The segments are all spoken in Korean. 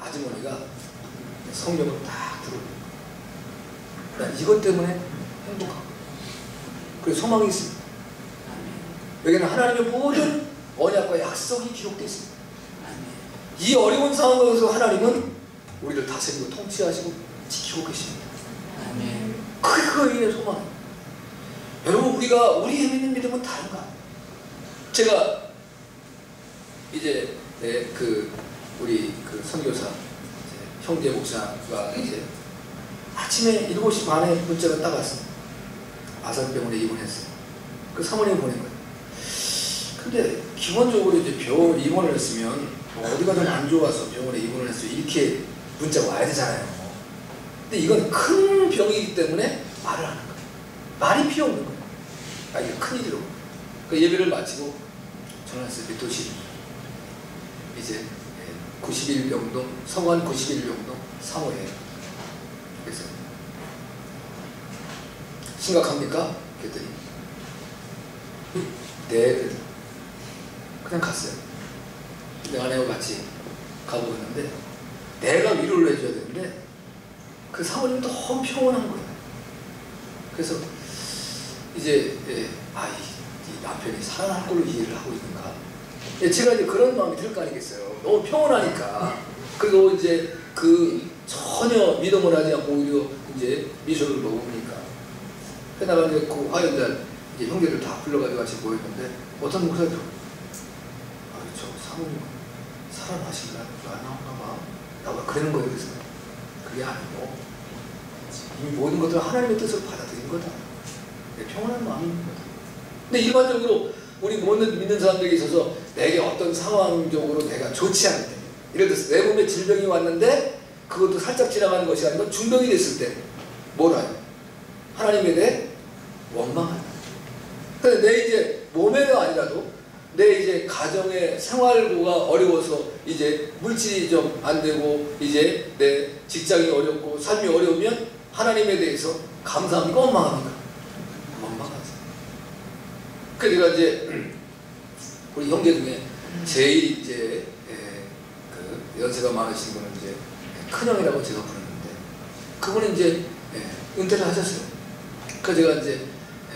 아주머니가 성경을 딱 들어요. 난 이것 때문에 행복하고 그리고 소망이 있습니다. 여기는 하나님의 모든 언약과 약속이 기록되어 있습니다. 이 어려운 상황 속에서 하나님은 우리를 다스리고 통치하시고 지키고 계십니다. 그게 그의 소망이에요. 여러분, 우리 믿는 믿음은 다른가? 제가 이제 우리 선교사 형제 목사가 이제 아침에 7시 반에 문자가 딱 왔습니다. 아산병원에 입원했어요. 그 사모님이 보낸 거예요. 근데 기본적으로 이제 병원 입원을 했으면 어디가 좀 안 좋아서 병원에 입원을 했어요. 이렇게 문자가 와야 되잖아요. 근데 이건 큰 병이기 때문에 말을 하는 거예요. 말이 필요 없는 거예요. 아, 이게 큰일이라고. 그 예배를 마치고 전화했어요. 밑도시 이제 91병동 성안 91병동 3호에 그래서 심각합니까? 그랬더니 네, 그냥 갔어요. 내가 아내와 같이 가보았는데 내가 위로를 해줘야 되는데 그 사모님은 너무 평온한 거예요. 그래서 이제 이 남편이 살아날 걸로 이해를 하고 있는가. 제가 이제 그런 마음이 들 거 아니겠어요. 너무 평온하니까. 그리고 이제 전혀 미동을 하지 않고 오히려 이제 미소를 먹으니까. 그러다가 이제 그 화요일날 이제 형제들 다 불러가지고 같이 모였는데 어떤 목사들 저 사모님 살아나신가? 안 나온가 봐. 나가 그러는 거예요. 그래서 그게 아니고 이미 모든 것들은 하나님의 뜻을 받아들인 거다. 평온한 마음이 있는 거다. 근데 일반적으로 우리 모든 믿는 사람들에게 있어서 내게 어떤 상황적으로 내가 좋지 않을 때, 예를 들어서 내 몸에 질병이 왔는데 그것도 살짝 지나가는 것이 아니고 중병이 됐을 때 뭐라 해요? 하나님에 대해 원망한다. 근데 내 이제 몸에가 아니라도 내 이제 가정의 생활고가 어려워서 이제 물질이 좀 안 되고 이제 내 직장이 어렵고 삶이 어려우면 하나님에 대해서 감사합니까? 원망합니까? 원망하죠. 그러니까 이제 우리 형제 중에 제일 이제 연세가 많으신 분은 이제 큰형이라고 제가 부르는데 그분은 이제 은퇴를 하셨어요. 그래서 제가 이제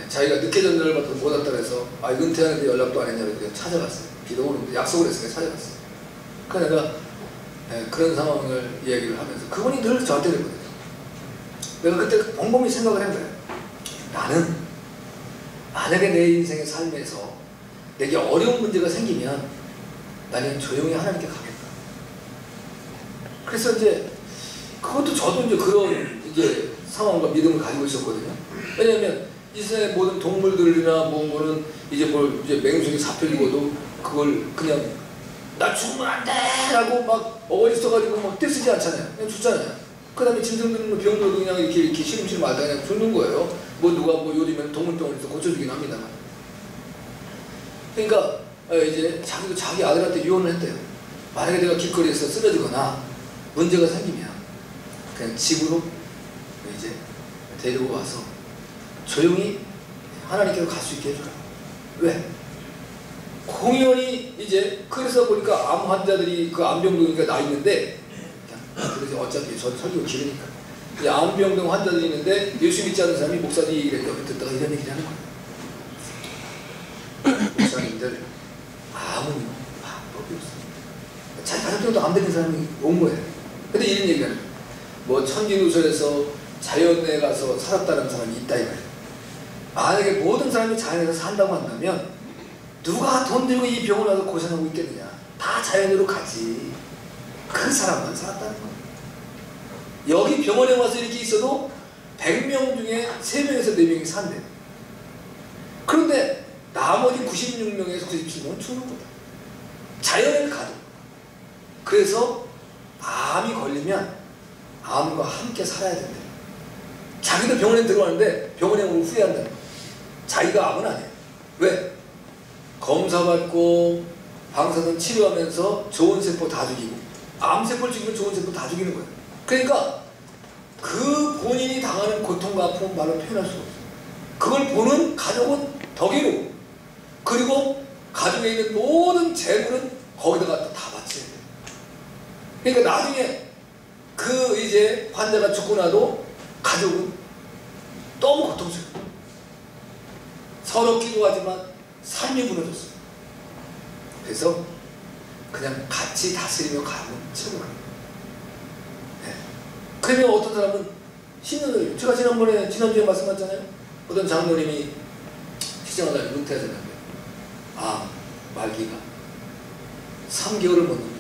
자기가 늦게 전달을 받고 못 왔다고 해서 은퇴하는데 연락도 안 했냐고 그냥 찾아갔어요. 비도 오는데 약속을 했으니까 찾아갔어요. 그래서 내가 그런 상황을 이야기를 하면서 그분이 늘 저한테 그랬거든요. 내가 그때 곰곰이 생각을 한 거예요. 나는 만약에 내 인생의 삶에서 내게 어려운 문제가 생기면 나는 조용히 하나님께 가겠다. 그래서 이제 그것도 저도 이제 그런 이제 상황과 믿음을 가지고 있었거든요. 왜냐하면 이 세상의 모든 동물들이나 뭐 거는 이제 이제 맹수이 잡혀지고도 그걸 그냥 나 죽으면 안 돼! 라고 막 어거지 써가지고 막 떼쓰지 않잖아요. 그냥 죽잖아요. 그 다음에 짐승 드는 병들도 그냥 이렇게 시름시름 하다 그냥 죽는 거예요. 뭐 누가 뭐 요리면 동물병원에서 고쳐주긴 합니다만. 그러니까 이제 자기도 자기 아들한테 유언을 했대요. 만약에 내가 길거리에서 쓰러지거나 문제가 생기면 그냥 집으로 이제 데리고 와서 조용히 하나님께로 갈 수 있게 해주라. 왜? 공연히 이제 그래서 보니까 암 환자들이 그 암병동이니까 나 있는데 그래서 어차피 전 설교 길으니까 이 암병동 환자들이 있는데 예수 믿지 않는 사람이 목사님 얘기를 옆에 듣다가 이런 얘기를 하는 거예요. 목사님들 암은 방법이 없어요. 자기 가족들도 암 되는 사람이 온 거예요. 근데 이런 얘기를 하는 거예요. 뭐 천지누설에서 자연에 가서 살았다는 사람이 있다 이거예요. 만약에 모든 사람이 자연에서 산다고 한다면 누가 돈 들고 이 병을 와서 고생하고 있겠느냐. 다 자연으로 가지. 그 사람만 살았다는 거예요. 여기 병원에 와서 이렇게 있어도 100명 중에 3명에서 4명이 산대. 그런데 나머지 96명에서 97명은 죽는 거다. 자연을 가도. 그래서 암이 걸리면 암과 함께 살아야 된다. 자기도 병원에 들어가는데 병원에 오면 후회한다. 자기가 암은 아니에요. 왜? 검사받고 방사선 치료하면서 좋은 세포 다 죽이고 암세포를 죽이면 좋은 세포 다 죽이는 거예요. 그러니까 그 본인이 당하는 고통과 아픔은 말로 표현할 수가 없어요. 그걸 보는 가족은 더 괴로워. 그리고 가족에 있는 모든 재물은 거기다가 다 바쳐야 돼요. 그러니까 나중에 그 이제 환자가 죽고 나도 가족은 너무 고통스러워요. 서로 기도하지만 삶이 무너졌어요. 그래서 그냥 같이 다스리며 가면 최고예요. 네. 그러면 어떤 사람은 신년을, 제가 지난주에 말씀하셨잖아요. 어떤 장로님이 시청하다 은퇴하셨는데, 말기가 3개월을 못 넘겨.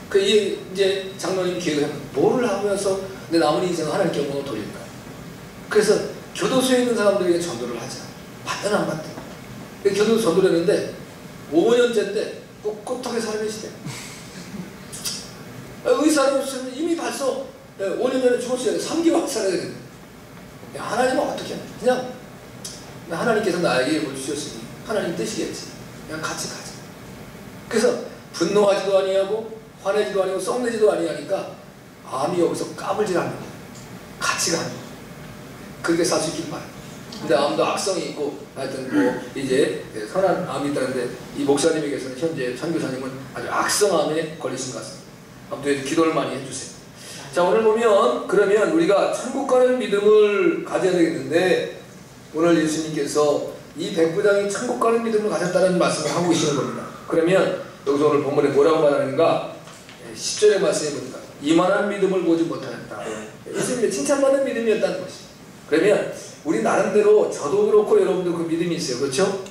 그 이제 장로님 기획을 하면 뭐를 하면서 내 남은 인생을 하나님께 영광을 돌릴까. 그래서 교도소에 있는 사람들에게 전도를 하자. 받든 안 받든. 교도소 전도를 했는데 5년째인데 꿋꿋하게 살아계시대. 의사는 이미 벌써 5년 전에 죽었어요. 3개월 살아야 되는데. 하나님은 어떻게 하냐. 그냥 하나님께서 나에게 이걸 주셨으니 하나님 뜻이겠지. 그냥 같이 가자. 그래서 분노하지도 아니하고 화내지도 아니고 썩내지도 아니하니까 암이 여기서 까불질 않는다. 같이 가는 거야. 그렇게 살 수 있길 바랍니다. 근데 암도 악성이 있고 하여튼 뭐 이제 선한 암이 있다는데 이 목사님에게서는 현재 선교사님은 아주 악성암에 걸리신 것 같습니다. 아무튼 기도를 많이 해주세요. 자, 오늘 보면 그러면 우리가 천국 가는 믿음을 가져야 되겠는데 오늘 예수님께서 이 백부장이 천국 가는 믿음을 가졌다는 말씀을 하고 계시는 겁니다. 그러면 여기서 오늘 본문에 뭐라고 말하는가? 10절의 말씀에 보니까 이만한 믿음을 보지 못하였다. 예수님의 칭찬받는 믿음이었다는 것이죠. 그러면 우리 나름대로 저도 그렇고 여러분도 그 믿음이 있어요. 그렇죠?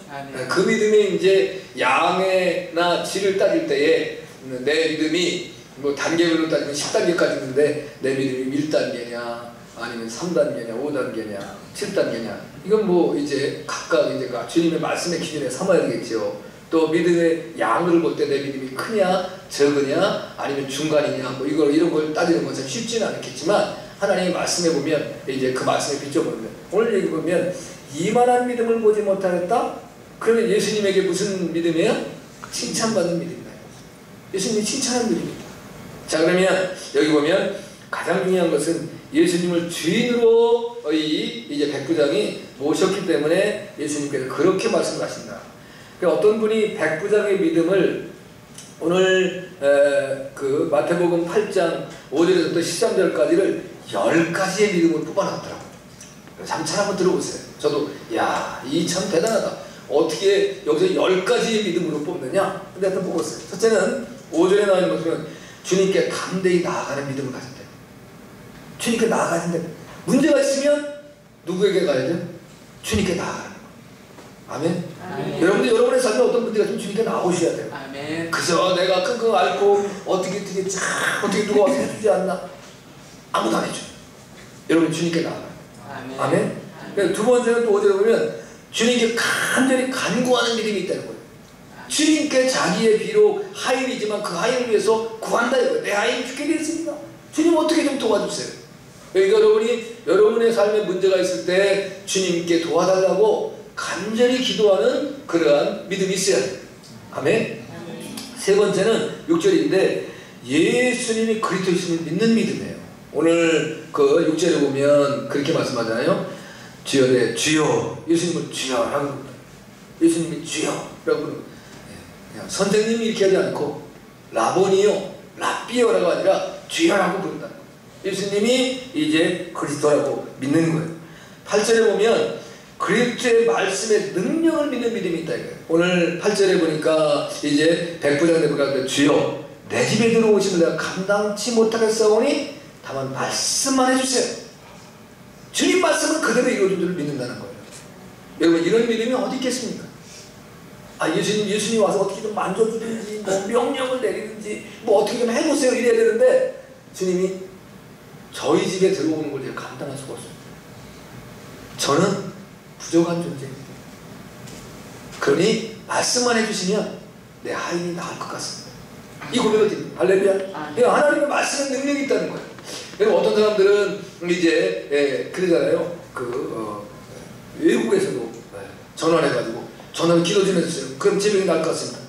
그 믿음이 이제 양해나 질을 따질 때에 내 믿음이 뭐 단계별로 따지면 10단계까지 있는데 내 믿음이 1단계냐 아니면 3단계냐 5단계냐 7단계냐 이건 뭐 이제 각각 이제 주님의 말씀의 기준에 삼아야 되겠죠. 또 믿음의 양을 볼 때 내 믿음이 크냐 적으냐 아니면 중간이냐 뭐 이런 걸 따지는 것은 쉽지는 않겠지만 하나님의 말씀에 보면 이제 그 말씀에 비춰보면 오늘 얘기 보면 이만한 믿음을 보지 못하였다? 그러면 예수님에게 무슨 믿음이에요? 칭찬받는 믿음이다. 예수님이 칭찬하는 믿음입니다. 자, 그러면 여기 보면 가장 중요한 것은 예수님을 주인으로 이제 백부장이 모셨기 때문에 예수님께서 그렇게 말씀하신다. 어떤 분이 백부장의 믿음을 오늘 그 마태복음 8장 5절에서부터 13절까지를 10가지의 믿음으로 뽑아놨더라고요. 잠깐 한번 들어보세요. 저도 이 참 대단하다. 어떻게 여기서 10가지의 믿음으로 뽑느냐? 근데 하여튼 뽑았어요. 첫째는 5절에 나와 있는 것은 주님께 담대히 나아가는 믿음을 가진대요. 주님께 나아가는데 문제가 있으면 누구에게 가야 돼요? 주님께 나아가는 거예요. 아멘? 아멘. 여러분들 여러분의 삶에 어떤 문제가 있으면 주님께 나오셔야 돼요. 아멘. 그저 내가 끙끙 앓고 어떻게 누가 와서 해주지 않나? 아무도 안 해줘요. 여러분 주님께 나아가요. 아멘. 아멘? 두 번째는 또 어디에 보면 주님께 간절히 간구하는 믿음이 있다는 거예요. 주님께 자기의 비록 하인이지만 그 하인을 위해서 구한다 이거예요. 내 하인 죽게 되었습니다. 주님 어떻게 좀 도와주세요. 그러니까 여러분이 여러분의 삶에 문제가 있을 때 주님께 도와달라고 간절히 기도하는 그러한 믿음이 있어야 돼요. 아멘. 세 번째는 6절인데 예수님이 그리스도이심을 믿는 믿음이에요. 오늘 그 6절에 보면 그렇게 말씀하잖아요. 주여, 주여. 예수님은 주여라고 부릅니다. 예수님이 주여라고 부릅니다. 그냥 선생님이 이렇게 하지 않고 라보니요, 라비어라고 아니라 주여라고 부른다. 예수님이 이제 그리스도라고 믿는 거예요. 8절에 보면 그리스도의 말씀의 능력을 믿는 믿음이 있다 이거예요. 오늘 8절에 보니까 이제 백부장에 보니까 주여 내 집에 들어오시면 내가 감당치 못하겠사오니 다만 말씀만 해주세요. 주님 말씀은 그대로 이루어진 줄 믿는다는 거예요. 여러분 이런 믿음이 어디 있겠습니까? 예수님 와서 어떻게 좀 만져주든지 뭐 명령을 내리든지 뭐 어떻게 좀 해보세요 이래야 되는데 주님이 저희 집에 들어오는 걸 제가 감당할 수가 없어요. 저는 부족한 존재입니다. 그러니 말씀만 해주시면 내 하인이 나을 것 같습니다. 이 고백을 드립니다. 할렐루야. 하나님의 말씀에 능력이 있다는 거예요. 그리고 어떤 사람들은 이제 그러잖아요. 외국에서도 전화를 해가지고 전화를 기도 좀 해주세요. 그럼 제 병이 나을 것 같습니다.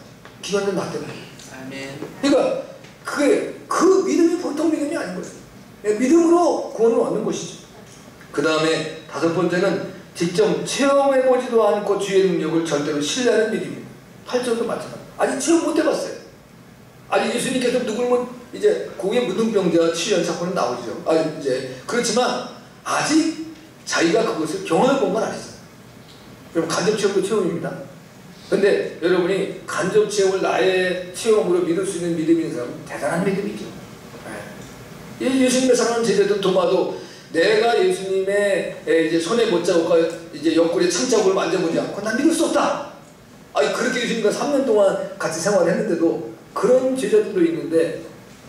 기도하는 나 때문에. 아멘. 그러니까 그 믿음이 보통 믿음이 아닌 거예요. 믿음으로 구원을 얻는 것이죠. 그 다음에 다섯 번째는 직접 체험해보지도 않고 주의 능력을 절대로 신뢰하는 믿음입니다. 8절도 마찬가지입니다. 아직 체험 못 해봤어요. 아직 예수님께서 누굴 이제 고기에 무등병자 치유한 사건은 나오죠. 이제 그렇지만 아직 자기가 그것을 경험해 본 건 아니죠. 그럼 간접 체험도 체험입니다. 근데 여러분이 간접 체험을 나의 체험으로 믿을 수 있는 믿음이 있는 사람은 대단한 믿음이죠. 네. 예수님의 사랑하는 제자들 도마도 내가 예수님의 이제 손에 못자국과 이제 옆구리에 창자국을 만져보지 않고 난 믿을 수 없다. 그렇게 예수님과 3년 동안 같이 생활했는데도 그런 제자들도 있는데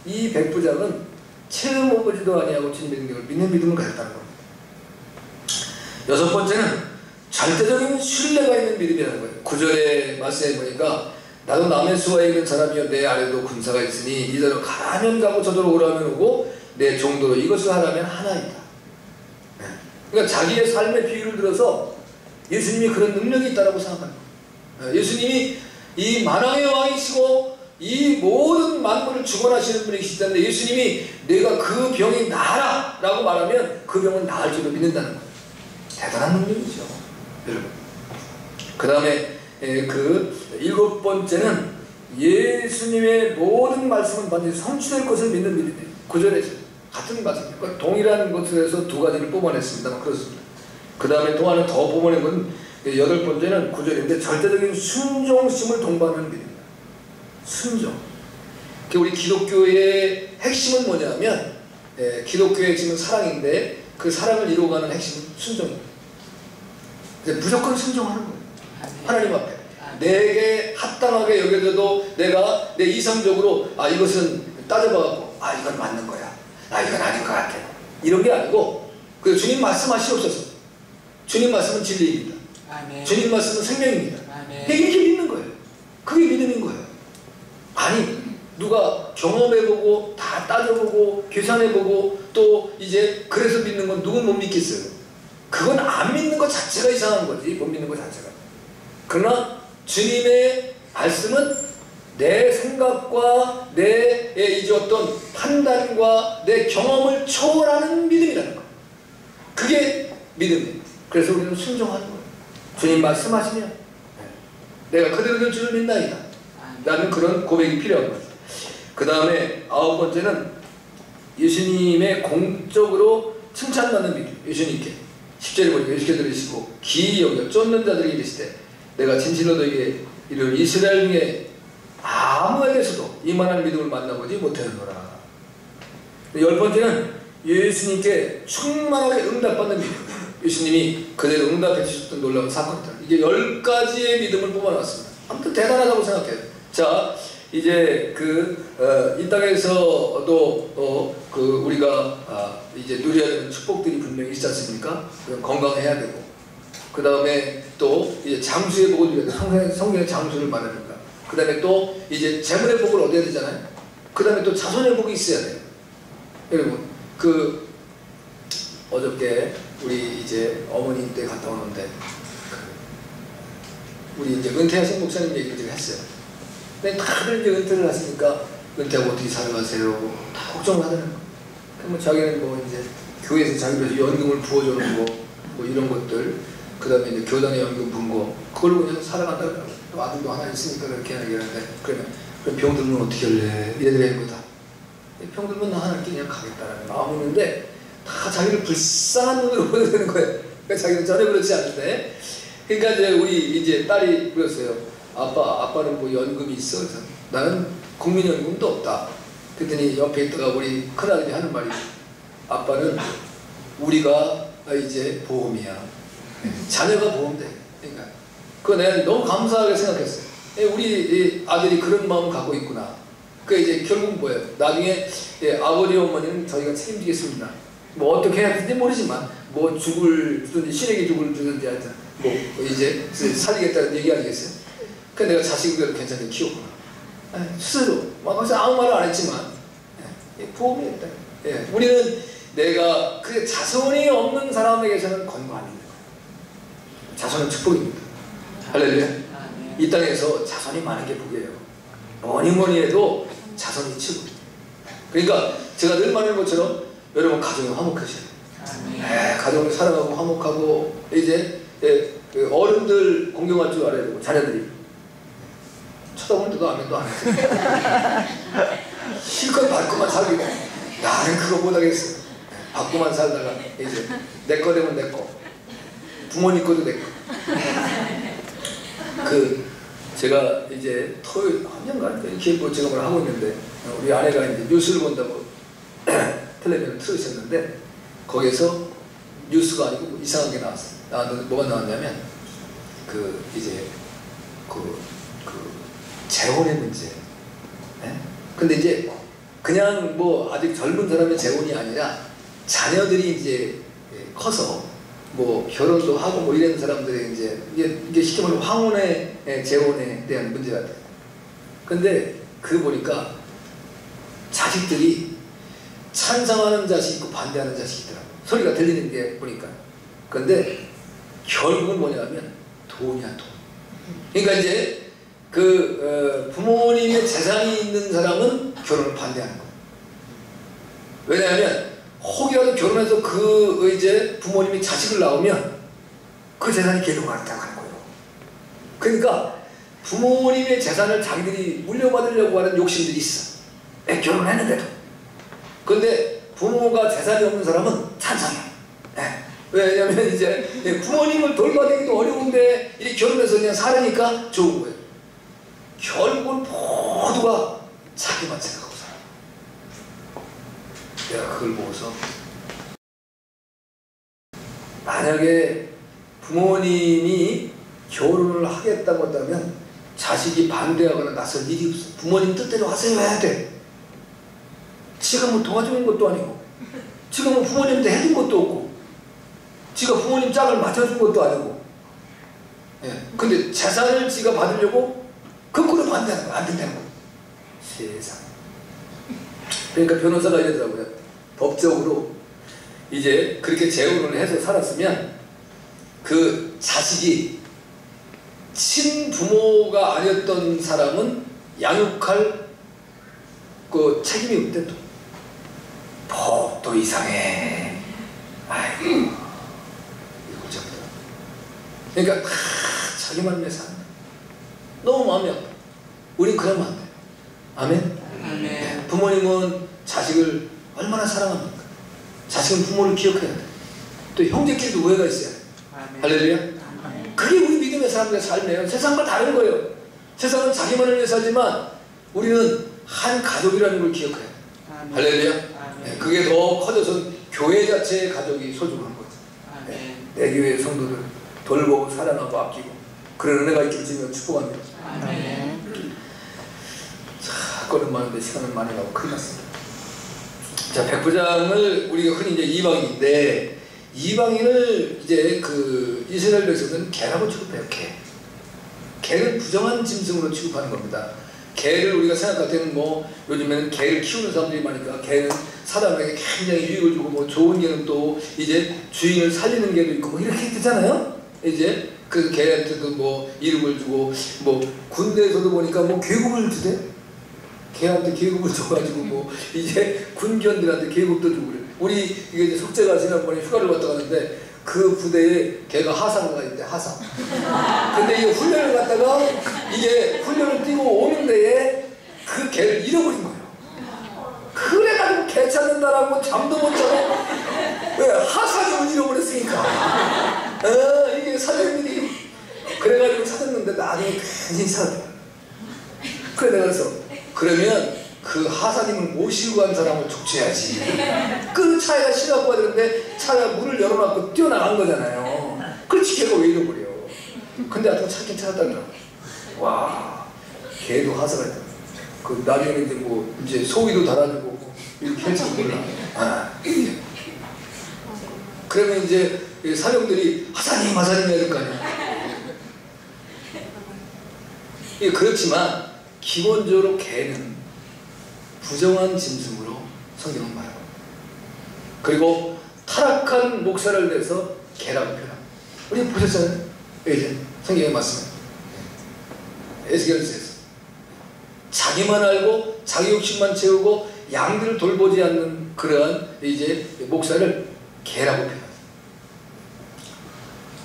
이 백부장은 체험해보지도 아니하고 주님의 능력을 믿는 믿음을 가졌다는 겁니다. 여섯 번째는 절대적인 신뢰가 있는 믿음이라는 거예요. 9절의 말씀에 보니까 나도 남의 수하에 있는 사람이여 내 아래도 군사가 있으니 이대로 가라면 가고 저대로 오라면 오고 내 정도로 이것을 하라면 하나이다. 그러니까 자기의 삶의 비유를 들어서 예수님이 그런 능력이 있다고 생각합니다. 예수님이 이 만왕의 왕이시고 이 모든 만물을 주관하시는 분이시기 때문에 예수님이 내가 그 병이 나아라 라고 말하면 그 병은 나을 줄로 믿는다는 거예요. 대단한 능력이죠, 여러분. 그 다음에 그 일곱 번째는 예수님의 모든 말씀은 반드시 성취될 것을 믿는 믿음이에요. 9절에 같은 말씀입니다. 동일한 것에서 두 가지를 뽑아냈습니다만 그렇습니다. 그 다음에 또 하나 더 뽑아낸 건 여덟 번째는 9절인데 절대적인 순종심을 동반하는 믿음입니다. 순종. 우리 기독교의 핵심은 뭐냐면 기독교의 핵심은 사랑인데 그 사랑을 이루어가는 핵심은 순종입니다. 무조건 순종하는 거예요. 하나님 앞에 내게 합당하게 여겨져도 내가 내 이성적으로 이것은 따져봐갖고 이건 맞는 거야, 이건 아닌 것 같아, 이런 게 아니고 그 주님 말씀하시옵소서. 주님 말씀은 진리입니다. 아멘. 주님 말씀은 생명입니다. 이렇게 믿는 거예요. 그게 믿음인 거예요. 누가 경험해보고 다 따져보고 계산해보고 또 이제 그래서 믿는 건 누군 못 믿겠어요. 그건 안 믿는 것 자체가 이상한 거지, 못 믿는 것 자체가. 그러나 주님의 말씀은 내 생각과 내 이제 어떤 판단과 내 경험을 초월하는 믿음이라는 거. 그게 믿음이에요. 그래서 우리는 순종하는 거예요. 주님 말씀하시면 내가 그대로 될 줄을 믿나이다 라는 그런 고백이 필요한 거죠. 그 다음에 아홉 번째는 예수님의 공적으로 칭찬받는 믿음. 예수님께 10절에 보니까 예수께 들으시고 기이 여겨 쫓는 자들에게 이르시되 내가 진실로 너에게 이르는 이스라엘 중에 아무에게서도 이만한 믿음을 만나보지 못하였노라. 열 번째는 예수님께 충만하게 응답받는 믿음. 예수님이 그대로 응답해 주셨던 놀라운 사건이다. 이게 10가지의 믿음을 뽑아놨습니다. 아무튼 대단하다고 생각해요. 자, 이제 이 땅에서도 우리가 이제 누려야 되는 축복들이 분명히 있지 않습니까? 건강해야 되고, 그 다음에 또 이제 장수의 복을 누려야 되고, 성경의 장수를 말해야 된다. 그 다음에 또 이제 재물의 복을 얻어야 되잖아요. 그 다음에 또 자손의 복이 있어야 돼요. 여러분, 어저께 우리 이제 어머니 때 갔다 오는데 우리 이제 은퇴하신 목사님 얘기를 제가 했어요. 근데 다들 이제 은퇴를 하시니까 은퇴하고 어떻게 살아가세요? 다 걱정을 하더라고요. 그럼 자기는 뭐 이제 교회에서 자기를 위해서 연금을 부어주는 거, 뭐 이런 것들, 그 다음에 이제 교단의 연금 분 거, 그걸로 그냥 살아간다 그러더라고요. 아들도 하나 있으니까 그렇게 하는데, 그럼 병 들면 어떻게 할래? 이래 되는 거다. 병 들면 나 하나님께 그냥 가겠다라는 마음이었는데 다 자기를 불쌍한 눈으로 보게 되는 거예요. 그러니까 자기는 전혀 그렇지 않은데, 그러니까 이제 우리 이제 딸이 그랬어요. 아빠는 뭐 연금이 있어? 그래서 나는 국민연금도 없다. 그랬더니 옆에 있다가 우리 큰아들이 하는 말이, 아빠는 우리가 이제 보험이야. 자녀가 보험돼. 그러니까 그거 내가 너무 감사하게 생각했어요. 우리 아들이 그런 마음을 갖고 있구나. 그 이제 결국 뭐예요? 나중에 아버지 어머니는 저희가 책임지겠습니다. 뭐 어떻게 해야 될지 모르지만 뭐 죽을 주든지 시래기 죽을 주든지 하여튼 뭐 이제 살리겠다는 얘기 아니겠어요? 그러니까 내가 자식을 괜찮게 키웠구나. 스스로 막 아무 말을 안 했지만 보험이 있다. 우리는 내가 그 자손이 없는 사람에게서는 건강합니다. 자손은 축복입니다. 할렐루야. 이 땅에서 자손이 많은 게 복이에요. 뭐니 해도 자손이 최고입니다. 그러니까 제가 늘 말하는 것처럼 여러분 가정이 화목하셔야 돼요. 가정을 사랑하고 화목하고 이제 어른들 공경할 줄 알아야 되고, 자녀들이 쳐다보는 데도 안 해도 안 해요. 실컷 받고만 살기고 나는 그거 못하겠어. 받고만 살다가 이제 내 거 되면 내 거, 부모님 거도 내 거. 제가 이제 토요일 한년가 이렇게 뭐 제가 뭘 하고 있는데 우리 아내가 이제 뉴스를 본다고 텔레비전을 틀으셨는데 거기에서 뉴스가 아니고 이상한 게 나왔어요. 나왔는데 뭐가 나왔냐면 이제 재혼의 문제. 네? 근데 이제 그냥 뭐 아직 젊은 사람의 재혼이 아니라 자녀들이 이제 커서 뭐 결혼도 하고 뭐 이런 사람들이 이제 이게 쉽게 말하면 황혼의 재혼에 대한 문제 같아요. 근데 보니까 자식들이 찬성하는 자식이 있고 반대하는 자식이 있더라고요. 소리가 들리는 게 보니까. 근데 결국은 뭐냐면 돈이야, 돈. 그러니까 이제 부모님의 재산이 있는 사람은 결혼을 반대하는 거예요. 왜냐하면 혹이라도 결혼해서 이제 부모님이 자식을 낳으면 그 재산이 걔로 가겠다고 하는 거예요. 그러니까 부모님의 재산을 자기들이 물려받으려고 하는 욕심들이 있어. 결혼했는데도. 근데 부모가 재산이 없는 사람은 찬성해. 왜냐면 이제 부모님을 돌봐주기도 어려운데 이렇게 결혼해서 그냥 살으니까 좋은 거예요. 결국은 모두가 자기만 생각하고 살아. 내가 그걸 보고서 만약에 부모님이 결혼을 하겠다고 한다면 자식이 반대하거나 나설 일이 없어. 부모님 뜻대로 하세요 해야 돼. 지가 뭐 도와주는 것도 아니고 지가 뭐 부모님한테 해준 것도 없고 지가 부모님 짝을 맞춰준 것도 아니고 근데 재산을 지가 받으려고 거꾸로 반대하는 거, 안 된다는 거. 세상. 그러니까 변호사가 이러더라고요. 법적으로 이제 그렇게 재혼을 해서 살았으면 그 자식이 친부모가 아니었던 사람은 양육할 책임이 없대. 또 법도 이상해. 아이고 이거 잡다. 그러니까 자기만 위해서 한다. 너무 마음이 아파. 우린 그러면 안 돼. 아멘? 아멘. 네. 부모님은 자식을 얼마나 사랑합니까? 자식은 부모를 기억해야 돼. 또 형제끼리도 우애가 있어야 돼. 할렐루야? 그게 우리 믿음의 사람들의 삶이에요. 세상과 다른 거예요. 세상은 자기만을 위해 살지만 우리는 한 가족이라는 걸 기억해야 돼. 할렐루야? 네. 그게 더 커져서 교회 자체의 가족이 소중한 거죠. 네. 내 교회 성도들 돌보고 사랑하고 아끼고 그런 은혜가 있길 주면 축복합니다. 자, 거는 많은데 시간은 많이 가고 큰일 났습니다. 자, 백부장을 우리가 흔히 이제 이방인인데 이방인을 이제 이스라엘 백성은 개라고 취급해요. 개는 부정한 짐승으로 취급하는 겁니다. 개를 우리가 생각할 때는 뭐 요즘에는 개를 키우는 사람들이 많으니까 개는 사람에게 굉장히 유익을 주고 뭐 좋은 개는 또 이제 주인을 살리는 개도 있고 뭐 이렇게 되잖아요. 이제 그 개한테도 뭐 이름을 주고 뭐 군대에서도 보니까 뭐 계급을 주대. 개한테 계급을 줘가지고 뭐 이제 군견들한테 계급도 주고 그래. 우리 이게 이제 속죄가 지난번에 휴가를 갔다 가는데 그 부대에 걔가 하사가 있대. 하사. 근데 이게 훈련을 갔다가 이게 훈련을 뛰고 오는 데에 그 개를 잃어버린 거예요. 그래가지고 개 찾는다라고 잠도 못 자고 왜 하사님을 잃어버렸으니까. 이게 사장님이 그래가지고 찾았는데 나중에 괜히 찾았다. 그래 내가 그래서 그러면 그 하사님을 모시고 간 사람을 족쳐야지. 그 차에다 실어갖고 가는데 차가 문을 열어놓고 뛰어나간 거잖아요. 그렇지 걔가 왜 잃어버려. 근데 하여튼 찾긴 찾았다더라고. 와 걔도 하사가 있다. 그 나중에 이제 뭐 이제 소위도 달아주고 이렇게 할지 몰라. 그러면 이제 사령들이 하사님 해야 될 거 아니야. 그렇지만 기본적으로 개는 부정한 짐승으로 성경은 말하고 그리고 타락한 목사를 내서 개라고 표현합니다. 우리 보셨잖아요? 이제 성경의 말씀에 에스겔서에서 자기만 알고 자기 욕심만 채우고 양들을 돌보지 않는 그러한 이제 목사를 개라고 표현합니다.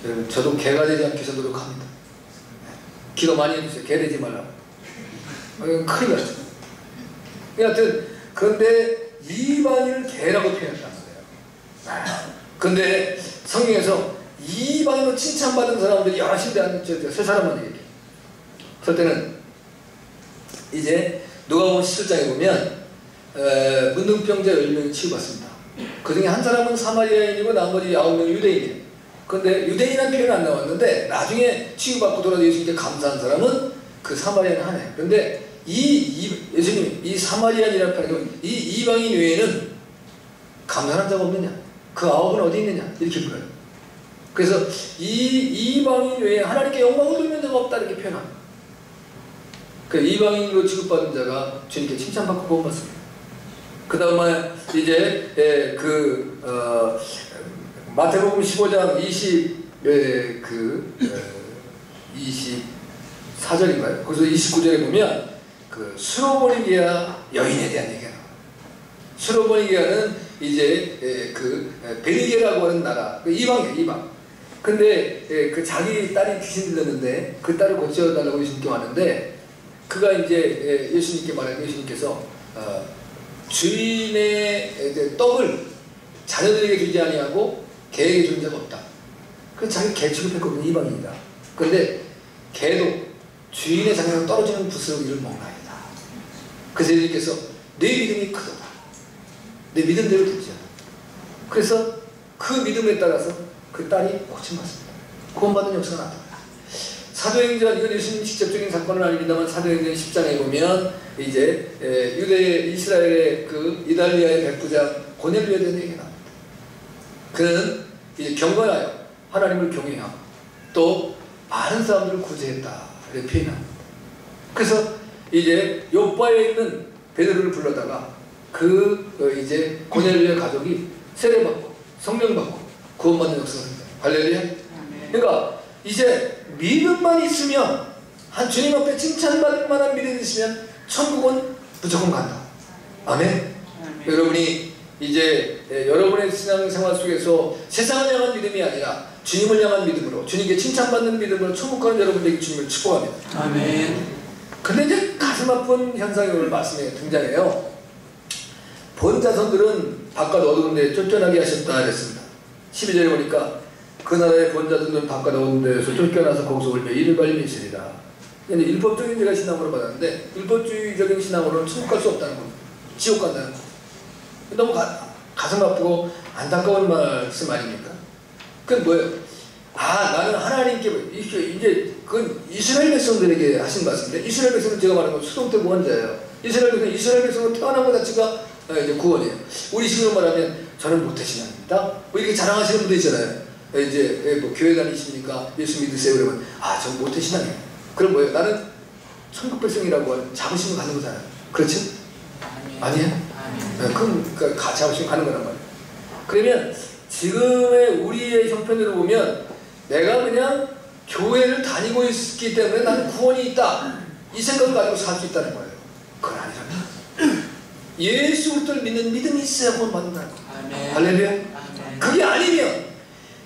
여러분 저도 개가 되지 않기 위해서 노력합니다. 기도 많이 해주세요. 개 되지 말라고. 큰일 났죠. 여하튼 그런데 이방인을 개라고 표현했단 말이에요. 근데 성경에서 이방인으로 칭찬받은 사람들이 여러 신대한 세 사람만 얘기해요. 그때는 이제 누가복음 17장에 보면 문둥병자 10명이 치유받습니다. 그 중에 한 사람은 사마리아인이고 나머지 9명이 유대인이에요. 그런데 유대인이라는 표현은 안 나왔는데 나중에 치유받고 돌아서 예수님께 감사한 사람은 그 사마리아인 하나예요. 그런데 예수님 이 사마리아인이라는 표현은 이 이방인 외에는 감사한 자가 없느냐? 그 9은 어디 있느냐? 이렇게 물어요. 그래서 이 이방인 외에 하나님께 영광을 돌리는 자가 없다 이렇게 표현합니다. 그 이방인으로 취급받은 자가 주님께 칭찬받고 구원받습니다. 그 다음에 이제 마태복음 15장 24절인가요? 거기서 29절에 보면 그 수로보니게아 여인에 대한 얘기가 나와요. 수로보니게아는 이제 베니게라고 하는 나라, 이방이에요, 이방. 근데 그 자기 딸이 귀신 들렸는데 그 딸을 고쳐달라고 예수님께 왔는데 그가 이제 예수님께 말하면 예수님께서 주인의 떡을 자녀들에게 주지 아니하고 개에게 준 자가 없다. 그래서 자기 개 취급했거든요, 이방인이다. 그런데 개도 주인의 장에서 떨어지는 부스러기를 먹나이다. 그래서 예수님께서 내 믿음이 크도다. 내 믿음대로 듣지 않아. 그래서 그 믿음에 따라서 그 딸이 고침받습니다. 구원받은 역사가 나타납니다. 사도행전, 이건 예수님 직접적인 사건은 아닙니다만 사도행전 10장에 보면 이제 이스라엘의 그 이달리아의 백부장 고넬료에 대한 얘기가 나옵니다. 그는 이제 경건하여 하나님을 경외하고 또 많은 사람들을 구제했다 이렇게 표현합니다. 그래서 이제 요바에 있는 베드로를 불러다가 이제 고넬료의 가족이 세례받고 성령받고 구원받는 역사가 됩니다. 할렐루야. 그러니까 이제 믿음만 있으면 한 주님 앞에 칭찬받을 만한 믿음이 있으면 천국은 무조건 간다. 아멘. 여러분이 이제 여러분의 신앙생활 속에서 세상을 향한 믿음이 아니라 주님을 향한 믿음으로 주님께 칭찬받는 믿음으로 천국 가는 여러분들에게 주님을 축복합니다. 아멘. 근데 이제 가슴 아픈 현상이 오늘 말씀에 등장해요. 본 자손들은 바깥 어두운 데 쫓겨나게 하셨다 그랬습니다. 12절에 보니까 그 나라의 본 자손들은 바깥 어두운 데에서 쫓겨나서 거기서 울며 이를 발리며 있으리라. 근데 율법적인 제가 신앙으로 받았는데 율법주의적인 신앙으로는 천국 갈 수 없다는 겁니다. 지옥 간다는 겁니다. 너무 가슴 아프고 안타까운 말씀 아닙니까? 그건 뭐예요? 나는 하나님께 이제 그건 이스라엘 백성들에게 하신 말씀인데 이스라엘 백성은 제가 말한 건 수동 때 무한자예요. 이스라엘 백성은 태어난 것 자체가 이제 구원이에요. 우리 식으로 말하면 저는 모태신앙입니다. 뭐 이렇게 자랑하시는 분들 있잖아요. 이제 뭐 교회 다니십니까? 예수 믿으세요? 그러면 전 모태신앙이에요. 그럼 뭐예요? 나는 천국 백성이라고 하는 자부심을 갖는 거잖아요. 그렇지? 아니에요? 네, 그럼 자부심 가는 거란 말이에요. 그러면 지금의 우리의 형편으로 보면 내가 그냥 교회를 다니고 있기 때문에 나는 구원이 있다. 이 생각을 가지고 살 수 있다는 거예요. 그건 아니라면 예수 그리스도를 믿는 믿음이 있어야 구원받는다는 거예요. 할렐루야. 그게 아니면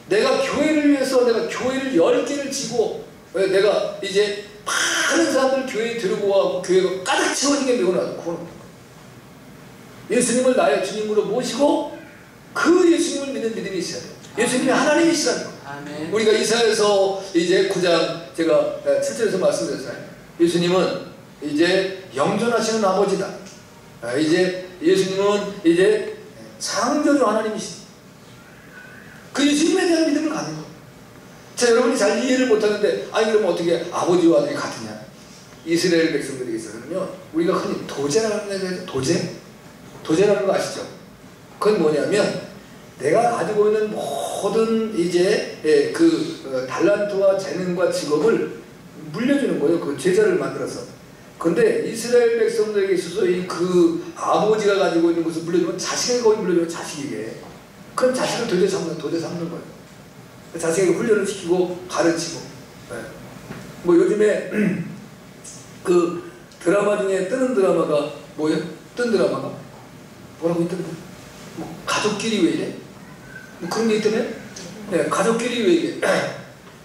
내가 교회를 위해서 내가 교회를 10개를 지고 내가 이제 많은 사람들 교회에 들고 와고 교회가 가득 채워진 게 매우 나도 구원. 예수님을 나의 주님으로 모시고 그 예수님을 믿는 믿음이 있어야 돼요. 예수님이 하나님이시라는 거. 우리가 이사야서 이제 9장 제가 7절에서 말씀드렸잖아요. 예수님은 이제 영존하시는 아버지다. 이제 예수님은 이제 창조주 하나님이시다. 그 예수님에 대한 믿음을 갖는 거예요. 자, 여러분이 잘 이해를 못하는데 그러면 어떻게 아버지와 아들이 같으냐? 이스라엘 백성들에게 있어서는요, 우리가 흔히 도제라는 얘기해요. 도제라는 거 아시죠? 그건 뭐냐면 내가 가지고 있는 모든 이제 달란트와 재능과 직업을 물려주는 거예요. 그 제자를 만들어서. 근데 이스라엘 백성들에게 있어서 그 아버지가 가지고 있는 것을 물려주면 자식에게 거의 물려주면 자식에게. 그럼 자식을 도제 삼는 거예요. 자식에게 훈련을 시키고 가르치고. 네. 뭐 요즘에 그 드라마 중에 뜨는 드라마가 뭐예요? 뜬 드라마가? 뭐라고 있던데? 뭐 가족끼리 왜 이래? 뭐 그런 게 있다면? 네, 가족끼리 왜 이래?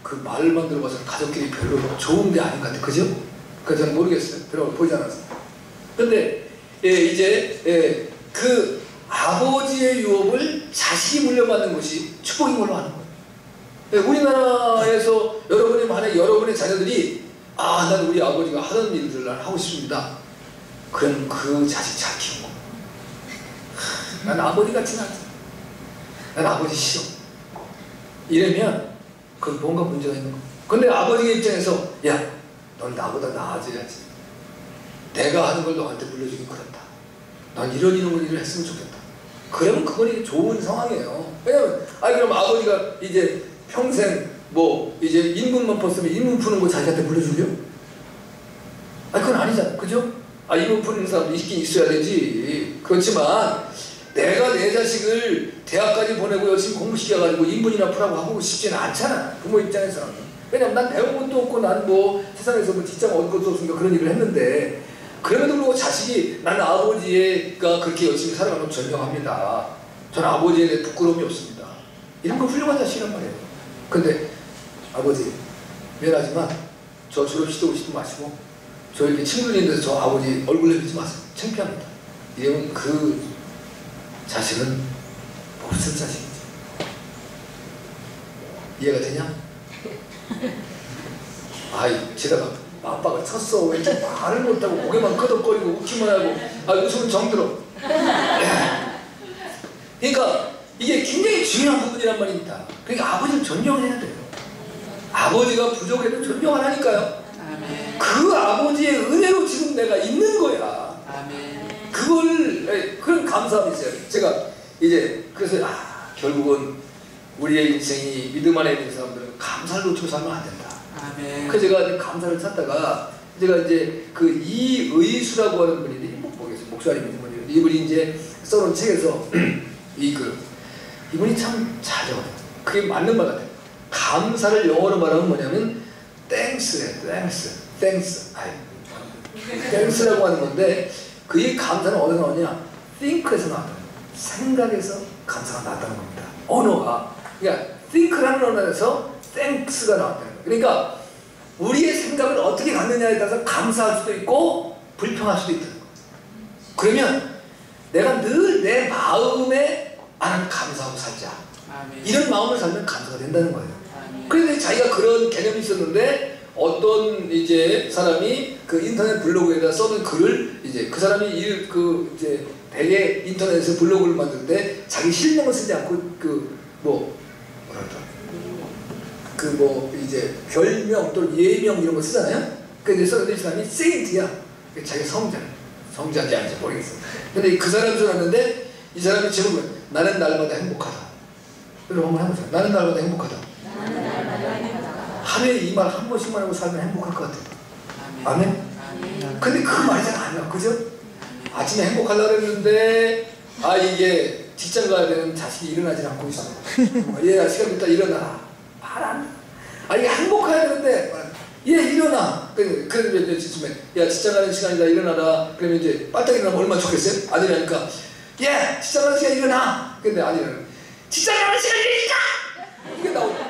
그 말만 들어봐서 가족끼리 별로 좋은 게 아닌 것 같아. 그죠? 그래서 저는 모르겠어요. 드라마 보지 않았어요. 근데 이제 그 아버지의 유업을 자식이 물려받는 것이 축복인 걸로 하는 거예요. 우리나라에서 여러분이 만약 여러분의 자녀들이 난 우리 아버지가 하던 일들을 난 하고 싶습니다. 그럼 그 자식 잘 키우고 난 아버지 같지는 않아. 난 아버지 싫어. 이러면 그건 뭔가 문제가 있는 거야. 근데 아버지의 입장에서 야, 넌 나보다 나아져야지. 내가 하는 걸 너한테 물려주긴 그렇다. 난 이런 일을 했으면 좋겠다. 그러면 그건 좋은 상황이에요. 왜냐면 그럼 아버지가 이제 평생 뭐 이제 인분만 펐으면 인분 푸는 거 자기한테 물려주려? 그건 아니잖아. 그죠? 인분 푸는 사람도 있긴 있어야 되지. 그렇지만 내가 내 자식을 대학까지 보내고 열심히 공부시켜가지고 인분이나 푸라고 하고 싶지는 않잖아. 부모 입장에서는. 왜냐면 난 배운 것도 없고 난 뭐 세상에서 뭐 직장 얻을 것도 없으니까 그런 일을 했는데, 그럼에도 불구하고 자식이 나는 아버지가 그렇게 열심히 살아가는 걸 존경합니다. 저는 아버지에 대해 부끄러움이 없습니다. 이런 거 훌륭한 자식이란 말이에요. 근데 아버지 미안하지만 저 졸업식도 오시지 마시고 저 이렇게 친구들 있는데서 저 아버지 얼굴 내밀지 마세요. 창피합니다. 이러면 그 자식은 몹쓸 자식이지. 이해가 되냐? 지다가 아빠가 쳤어. 왜 이렇게 말을 못하고 고개만 끄덕거리고 웃기만 하고 웃으면 정들어. 그러니까 이게 굉장히 중요한 부분이란 말입니다. 그러니까 아버지를 존경해야 돼요. 아버지가 부족해도 존경을 하니까요. 아멘. 그 아버지의 은혜로 지금 내가 있는 거야. 아멘. 그런 감사함이 있어요. 제가 이제 그래서 결국은 우리의 인생이 믿음 안에 있는 사람들은 감사를 놓치고 살면 안 된다. 아멘. 그래서 제가 감사를 찾다가 제가 이제 그 이의수라고 하는 분이 행복복에서 목사님이신 분이에요. 이분이 이제 써놓은 책에서 이분이 참 잘 적어요. 그게 맞는 말 같아요. 감사를 영어로 말하면 뭐냐면 thanks라고 하는 건데, 그 감사는 어디서 나오냐? think에서 나왔다는 거예요. 생각에서 감사가 나왔다는 겁니다. 언어가. 그러니까 think라는 언어에서 thanks가 나왔다는 거예요. 그러니까 우리의 생각을 어떻게 갖느냐에 따라서 감사할 수도 있고 불평할 수도 있다는 거예요. 그러면 내가 늘 내 마음에 나는 감사하고 살자. 아멘. 이런 마음을 살면 감사가 된다는 거예요. 그런데 자기가 그런 개념이 있었는데, 어떤 이제 사람이 그 인터넷 블로그에다 써둔 글을 이제 그 사람이 이제 대개 인터넷에서 블로그를 만들 때 자기 실명을 쓰지 않고 이제 별명 또는 예명 이런 거 쓰잖아요. 근데 써둔 사람이 세인트야. 자기 성자인지 아닌지 모르겠어요. 근데 그 사람이 써놨는데 이 사람이 제목은 나는 날마다 행복하다. 여러분 한번 해보세요. 나는 날마다 행복하다. 하루에 이 말 한 번씩만 하고 살면 행복할 것 같아요. 아멘? 근데 그 말이 잘 안 나와. 그죠? 아침에 행복하려고 했는데 이게 직장 가야 되는 자식이 일어나지 않고 있어. 얘야 시간 됐다 일어나라. 말 안 돼. 이게 행복해야 되는데 얘 일어나. 그래도 이제 지금에 야 직장 가는 시간이다 일어나라. 그러면 이제 빨딱 일어나면 얼마나 좋겠어요? 아니라니까 얘 직장 가는 시간 일어나. 근데 아니라는 직장 가는 시간이니까 이게 나오죠.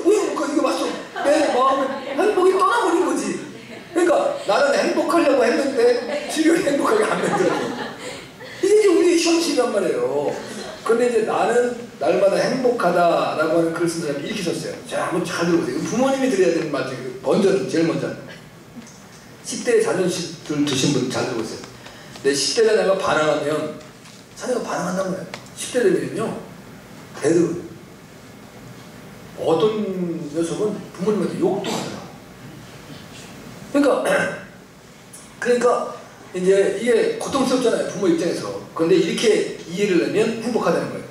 뭐 행복해? 이게 맞죠? 내 마음에 행복이 떠나버린 거지. 그러니까 나는 행복하려고 했는데 주변이 행복하게 안 만들어져. 이게 이제 우리의 현실이란 말이에요. 근데 이제 나는 날마다 행복하다라고 하는 글을 쓴 사람이 이렇게 썼어요. 자, 한번 잘 들어보세요. 부모님이 들어야 되는 말 중에 제일 먼저 10대에 자녀들 두신 분 잘 들어보세요. 내 10대 자녀가 반항하면 자녀가 반항한다는 거예요. 10대 되면요 대들 어떤 녀석은 부모님한테 욕도 하더라고. 그러니까 이제 이게 고통스럽잖아요, 부모 입장에서. 그런데 이렇게 이해를 하면 행복하다는 거예요.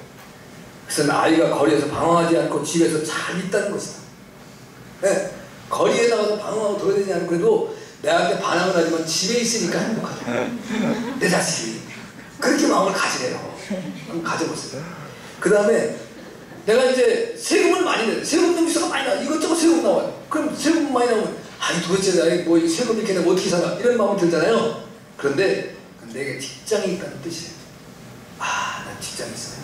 그래서 아이가 거리에서 방황하지 않고 집에서 잘 있다는 것이다. 네, 거리에 나가서 방황하고 돌아다니지 않고 그래도 내한테 반항을 하지만 집에 있으니까 행복하다. 내 자식이 그렇게 마음을 가지래요. 한번 가져보세요. 그 다음에 내가 이제 세금을 많이 내요. 세금 농지서가 많이 나와. 이것저것 세금 나와요. 그럼 세금 많이 나오면 도대체 내가 뭐 세금 이렇게 내가 어떻게 살아? 이런 마음이 들잖아요. 그런데 내게 직장이 있다는 뜻이에요. 난 직장이 있어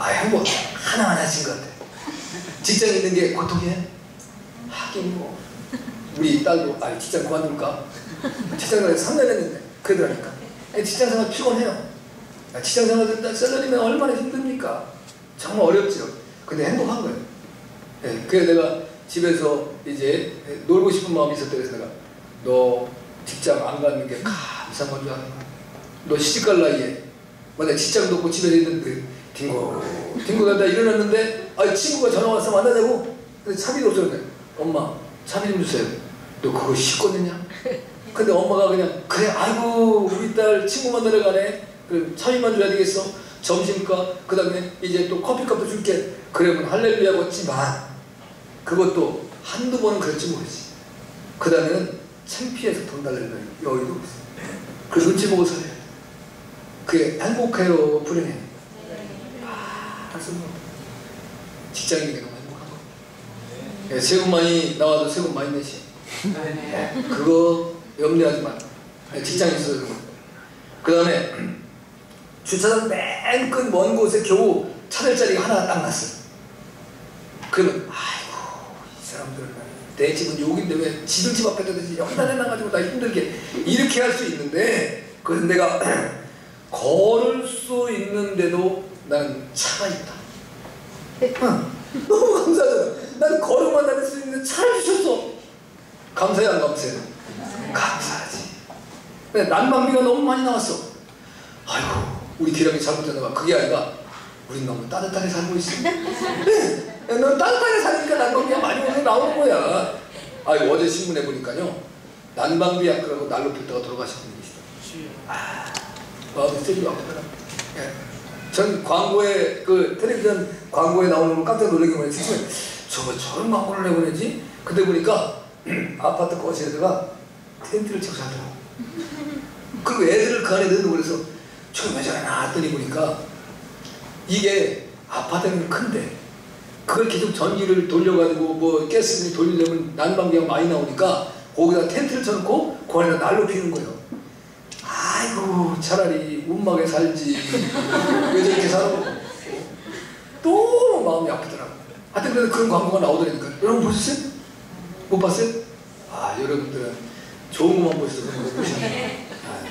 행복. 하나하나씩 것 같아. 직장이 있는 게 고통이에요? 하긴 뭐 우리 딸도 직장 그만둘까? 직장생활 3년 했는데 그러더라니까. 직장생활 피곤해요. 직장생활 셀러리면 얼마나 힘듭니까? 정말 어렵죠. 근데 행복한 거예요. 네, 그래서 내가 집에서 이제 놀고 싶은 마음이 있었다 그래서 내가 너 직장 안 가는 게 감사한 건 줄 아는 거야. 너 시집갈 나이에 만약 직장도 없고 집에 있는데 뒹굴 가다 일어났는데 친구가 전화 와서 만나자고. 근데 차비도 없었는데 엄마 차비 좀 주세요. 너 그거 쉽거든요. 근데 엄마가 그냥 그래 아이고 우리 딸 친구 만나러 가네. 그럼 차비만 줘야 되겠어. 점심값 그 다음에 이제 또 커피값도 줄게. 그러면 할렐루야고 했지만 그것도 한두 번은 그랬지 모르지. 그 다음에는 창피해서 돈 달라는 여유도 없어. 그래서 눈치 보고 살아요. 그게 행복해요 불행해요? 뭐 직장인이 너무 행복한 거. 세금 많이 나와도 세금 많이 내시. 그거 염려하지 마. 직장에 있어서 그 다음에 주차장 맨 끝 먼 곳에 겨우 찾을 자리가 하나 딱 났어요. 그러면 아이고 이 사람들 내 집은 여기인데 왜 지들 집 앞에다 대지 여기다 내놔가지고 나 힘들게 이렇게 할 수 있는데 그래서 내가 걸을 수 있는데도 나는 차가 있다. 너무 감사하잖아. 난 걸어만 다닐 수 있는데 차를 주셨어. 감사해 안 감사해? 감사하지. 근데 난방비가 너무 많이 나왔어. 아이고 우리 기량이 잘못됐나. 그게 아니라 우린 너무 따뜻하게 살고 있어. 넌 따뜻하게 사니까 난방비가 많이 나오는 거야. 어제 신문에 보니까요 난방비 아까라고 난로 폈다가 돌아가신 분이 계시다. 마음이 찔리고 아프더라. 전 광고에 그 텔레비전 광고에 나오는 걸 깜짝 놀라게 보냈지. 저런 광고를 내보내지? 근데 보니까 아파트 거실에다가 텐트를 치고 살더라고. 그리고 애들을 그 안에 넣는 그래서 저기 왜 저러나 했더니 보니까 이게 아파트는 큰데 그걸 계속 전기를 돌려가지고 뭐 가스를 돌리려면 난방비가 많이 나오니까 거기다 텐트를 쳐놓고 그 안에다 난로 피는 거예요. 아이고 차라리 운막에 살지 왜 저렇게 살아. 너무 마음이 아프더라고. 하여튼 그래서 그런 광고가 나오더라니까. 여러분 보셨어요? 못 봤어요? 여러분들은 좋은 것만 보셔서 그런 거 보시네.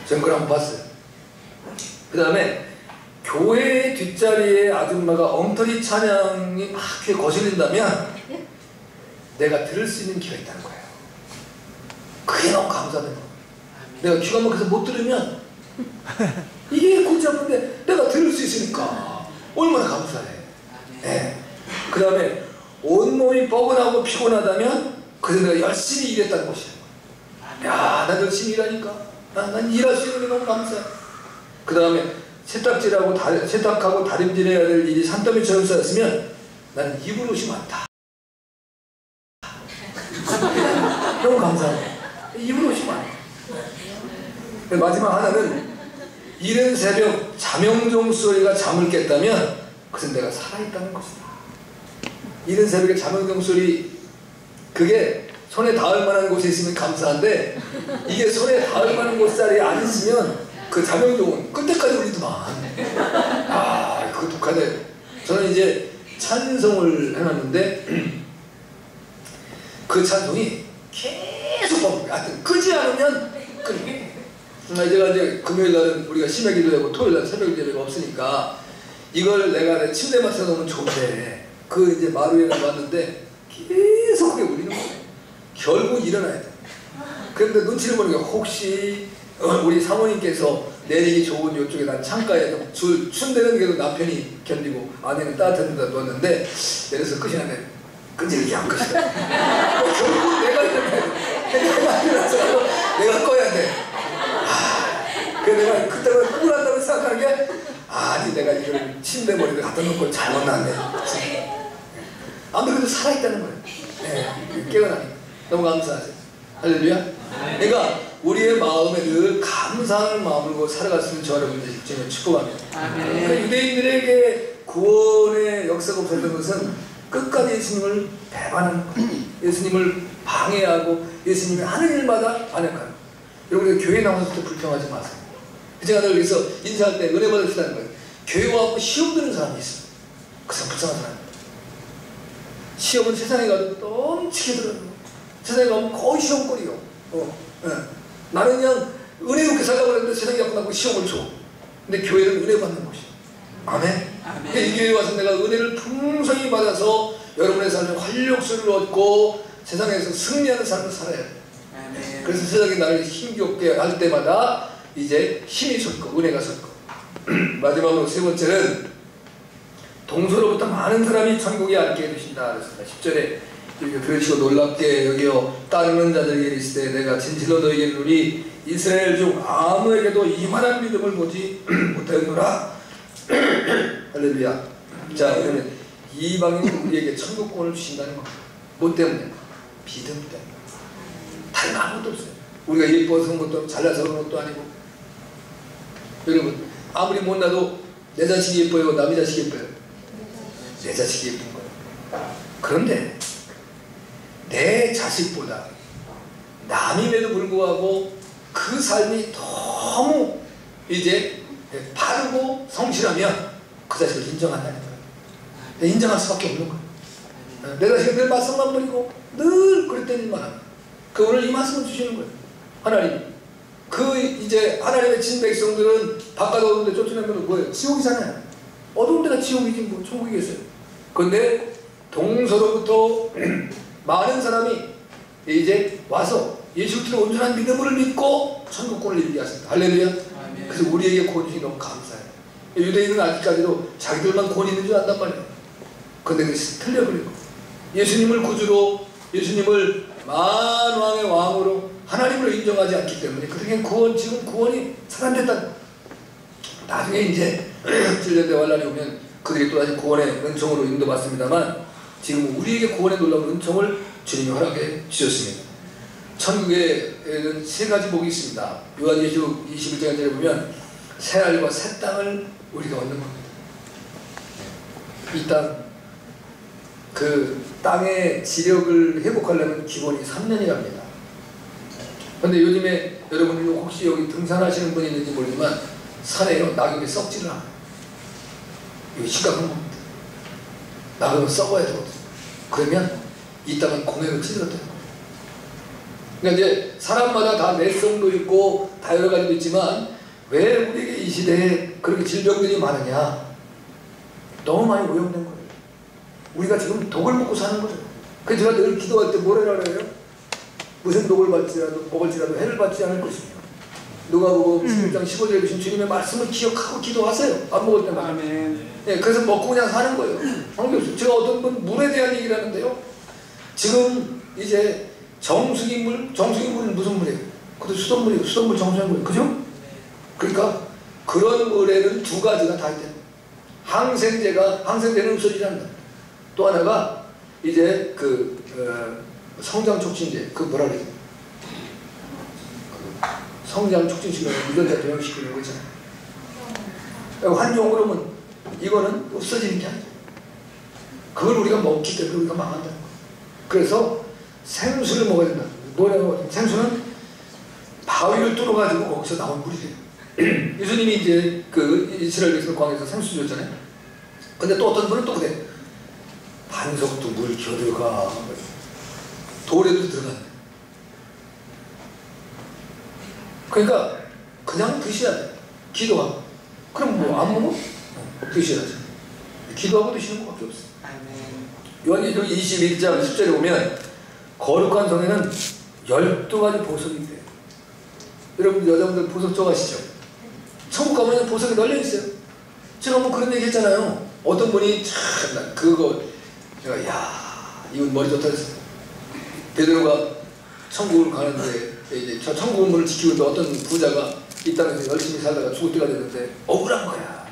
전 그걸 한번 봤어요. 그 다음에 교회 뒷자리에 아줌마가 엉터리 찬양이 막 귀에 거슬린다면 내가 들을 수 있는 귀가 있다는 거예요. 그게 너무 감사하다는 거예요. 내가 귀가 막혀서 못 들으면 이게 골치 아픈데 내가 들을 수 있으니까 얼마나 감사해. 네. 그 다음에 온몸이 뻐근하고 피곤하다면 그래서 내가 열심히 일했다는 것이야. 야, 난 열심히 일하니까 난 일할 수 있는 게 너무 감사해. 그 다음에 세탁하고 다림질해야 될 일이 산더미처럼 쌓였으면 나는 입을 옷이 많다. 너무 감사해. 입을 옷이 많다. 마지막 하나는 이른 새벽 자명종 소리가 잠을 깼다면 그것은 내가 살아있다는 것이다. 이른 새벽에 자명종 소리 그게 손에 닿을 만한 곳에 있으면 감사한데 이게 손에 닿을 만한 곳자리에 안 있으면 그 자명종은 끝때까지 울리더만. 그거 독하네. 저는 이제 찬송을 해놨는데 그 찬송이 계속 바뀌어요. 하여튼 끄지 않으면 끊겨. 제가 이제 금요일 날은 우리가 심야 기도하고 토요일 날 새벽 예배가 없으니까 이걸 내가 내 침대 맡아 놓으면 좋은데 그 이제 마루에 왔는데 계속 그게 울리는 거예요. 결국 일어나야 돼. 그런데 눈치를 보는 게 혹시 우리 사모님께서 내리기 좋은 이쪽에 난 창가에 춘대는 게도 남편이 견디고 아내는 따뜻한 데다 놓았는데 내려서 끄시는데 끈질기게 안 끄시더라고. 결국 내가 일어나야 돼. 내가 일어나서 내가 꺼야 돼. 그래서 내가 그때가 끄고 난다고 생각하는 게 아니 내가 이걸 침대 머리를 갖다 놓고 잘못 놨네. 아무튼 그래도 살아있다는 거예요. 네, 깨어나니 너무 감사하죠. 할렐루야. 그러니까 우리의 마음에 늘 감사하는 마음으로 살아갈 수 있는 저 여러분들 주님을 축복합니다. 그러니까 유대인들에게 구원의 역사가 없었던 것은 끝까지 예수님을 배반하는 거예요. 예수님을 방해하고 예수님이 하는 일마다 반역하는 거예요. 여러분 교회 나와서 또 불평하지 마세요. 제가 늘 여기서 인사할 때 은혜 받으시다는 거예요. 교회 와서 시험 드는 사람이 있어요. 그 사람 불쌍한 사람입니다. 시험은 세상에 가도 넘치게 들어요. 세상에 가면 거의 시험거리요. 예. 나는 그냥 은혜롭게 살려고 했는데 세상이 자꾸 나고 시험을 줘. 근데 교회는 은혜 받는 곳이야. 아멘. 그러니까 이 교회에 와서 내가 은혜를 풍성히 받아서 여러분의 삶에 활력소를 얻고 세상에서 승리하는 삶을 살아야 돼. 아멘. 그래서 세상이 나를 힘겹게 할 때마다 이제 힘이 솟고 은혜가 솟고 마지막으로 세 번째는 동서로부터 많은 사람이 천국에 앉게 해주신다. 그랬습니다. 10절에 이렇게 들으시고 놀랍게 여기요 따르는 자들에게 이르시되 내가 진실로 너희에게 이르노니 이스라엘 중 아무에게도 이만한 믿음을 보지 못하였노라. 할렐루야. 자, 그러면 이방인이 우리에게 천국권을 주신다는 겁니다. 뭐 때문에? 믿음 때문에. 다른 아무것도 없어요. 우리가 예뻐서 그런 것도 잘나서 그런 것도 아니고. 여러분 아무리 못나도 내 자식이 예뻐요? 남의 자식이 예뻐요? 내 자식이 예쁜 거예요. 그런데 내 자식보다 남임에도 불구하고 그 삶이 너무 이제 바르고 성실하면 그 자식을 인정한다는 거예요. 인정할 수밖에 없는 거예요. 내 자식이 늘 맞성만 버리고 늘 그랬던 일만 하면 그 오늘 이 말씀을 주시는 거예요. 하나님 그 이제 하나님의 진 백성들은 바깥 어두운 데 쫓아내면 뭐예요? 지옥이잖아요. 어두운 데가 지옥이지 뭐 천국이겠어요. 그런데 동서로부터 많은 사람이 이제 와서 예수 그리스도의 온전한 믿음을 믿고 천국권을 이루게 하셨다. 할렐루야. 아멘. 그래서 우리에게 구원 주시기 너무 감사해요. 유대인은 아직까지도 자기들만 구원 있는 줄 안단 말이에요. 그런데 그것이 틀려버리고 예수님을 구주로 예수님을 만왕의 왕으로 하나님으로 인정하지 않기 때문에 그들에게 지금 구원이 차단됐다. 나중에 이제 7년대 환란이 오면 그들이 또다시 구원의 은총으로 인도받습니다만 지금 우리에게 구원의 놀라운 은총을 주님이 허락해 주셨습니다. 천국에는 세 가지 복이 있습니다. 요한계시록 21장에 보면 새 하늘과 새 땅을 우리가 얻는 겁니다. 이 땅, 그 땅의 지력을 회복하려면 기본이 3년이랍니다. 그런데 요즘에 여러분이 혹시 여기 등산하시는 분이 있는지 모르지만 산에요 낙엽이 썩지를 않아요. 이거 심각한 겁니다. 낙엽은 썩어야 되거든요. 그러면 이 땅은 공해로 찌들었다는 거예요. 그러니까 이제 사람마다 다 내성도 있고 다 여러 가지도 있지만 왜 우리에게 이 시대에 그렇게 질병들이 많으냐? 너무 많이 오염된 거예요. 우리가 지금 독을 먹고 사는 거죠. 그래서 제가 늘 기도할 때 뭐라 그래요? 무슨 독을 먹을지라도 해를 받지 않을 것입니다. 누가복음 11장 15절에 보신 주님의 말씀을 기억하고 기도하세요. 안 먹을 때마다. 아멘. 네, 그래서 먹고 그냥 사는 거예요. 제가 어떤 분 물에 대한 얘기를 하는데요. 지금 이제 정수기물은 무슨 물이에요? 그것도 수돗물이에요. 수돗물 정수기물. 그죠? 그러니까 그런 물에는 두 가지가 다 있대요. 항생제는 없어지지 않는다. 또 하나가 이제 성장 촉진제, 뭐라 그래요? 성장 촉진시키는 유전자 변형시키는 거 있잖아요. 환경으로 보면 이거는 없어지는 게 아니죠. 그걸 우리가 먹기 때문에 우리가 망한다는 거예요. 그래서 생수를 먹어야 된다. 뭐냐고 생수는 바위를 뚫어가지고 거기서 나온 물이래요. 예수님이 이제 이스라엘 백성 광야에서 생수 줬잖아요. 근데 또 어떤 분은 또 그래. 반석도 물 겨들어가. 돌에도 들어갔네. 그러니까 그냥 드셔야 돼. 기도하고. 그럼 뭐 안 먹어? 드셔야지. 기도하고 드시는 것밖에 없어. 요한계시록 21장 10절에 보면 거룩한 성에는 12가지 보석이 있대요. 여러분 여자분들 보석 좋아하시죠? 천국 가면 보석이 널려있어요. 제가 뭐 그런 얘기 했잖아요. 어떤 분이 참 제가 야 이건 머리 좋다 했어요. 베드로가 천국을 가는데 이제 저 천국 문을 지키고 있던 어떤 부자가 이 땅에서 열심히 살다가 죽을 때가 됐는데 억울한 거야.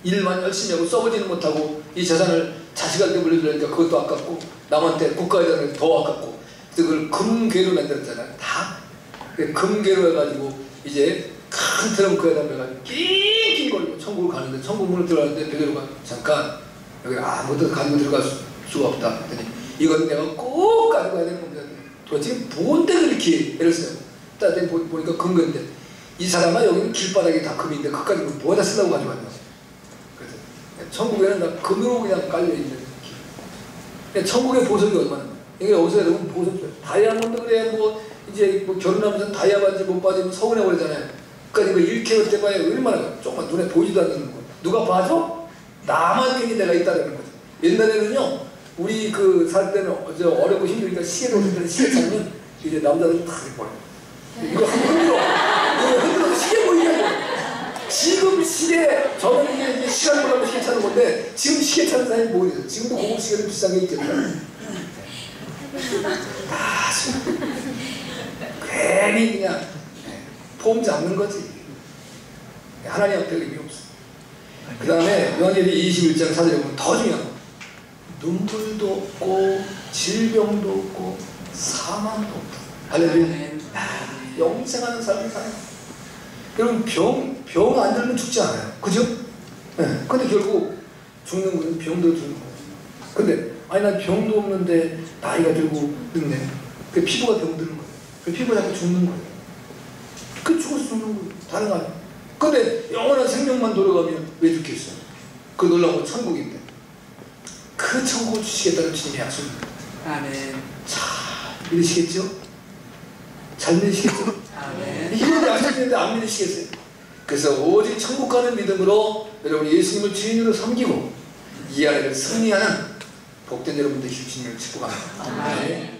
일만 열심히 하고 써보지는 못하고 이 재산을 자식한테 물려주려니까 그것도 아깝고 남한테 국가에 대한 더 아깝고 그래서 그걸 금괴로 만들었잖아요. 다 금괴로 해가지고 이제 큰 트렁크에다 매가지고 낑낑 거리고 천국을 가는데 천국 문을 들어가는데 베드로가 잠깐 여기 아무것도 가지고 들어갈 수가 없다 했더니 이건 내가 꼭 가지고 가야 되는 겁니다. 도대체 뭔데 그렇게 애를 써요. 딱 보니까 금괴인데 이 사람아 여기는 길바닥이 다 금인데 그까지 뭐에다 쓰려고 가져왔냐. 그래서 천국에는 다 금으로 그냥 깔려있는 느낌. 천국의 보석이 얼마나 이게 어디서 여러분 보셨죠? 다이아몬드 그래 뭐 이제 뭐 결혼하면서 다이아 반지 못 받으면 서운해 버리잖아요. 그러니까 이거 1캐럿 때 봐야 얼마나 조금만 눈에 보이지도 않는 거. 누가 봐줘? 나만 괜히 내가 있다는 거죠. 옛날에는요, 우리 그 살 때는 어렵고 힘드니까 시계로 올 때는 시계 찾으면 이제 남자들은 다 이뻐요. 이거 한번 흔들어. 이거 흔들어서 시계 보이냐고. 지금 시계, 저는 이게 시간 보려고 시계 찾는 건데, 지금 시계 찾는 사람이 뭐예요? 지금도 고급 시계는 비싼 게 있겠다. 다 괜히 그냥 폼 잡는 거지. 하나님 앞에 의미 없어. 그 다음에 요한계시록 21장 4절에 보면 더 중요한 거. 눈물도 없고 질병도 없고 사망도 없다. 할렐루야. 영생하는 삶이 살아요. 여러분 병 안 들면 죽지 않아요. 그죠? 네. 근데 결국 죽는 건 병도 죽는 거예요. 근데 아니 난 병도 없는데 나이가 들고 늙네. 그 피부가 병드는 거예요. 그 피부가 자꾸 죽는 거예요. 그 죽어서 죽는 거예요. 다른 거 아니에요. 근데 영원한 생명만 돌아가면 왜 죽겠어요? 그 놀라운 건 천국인데 그 천국을 주시겠다는 주님의 약속입니다. 아멘. 자, 믿으시겠죠? 잘 믿으시겠죠? 아멘. 이런 약속인데 안 믿으시겠어요? 그래서 오직 천국 가는 믿음으로 여러분 예수님을 주인으로 섬기고 이 안에를 승리하는 복된 여러분 되시길 주님을 축복합니다. 아멘.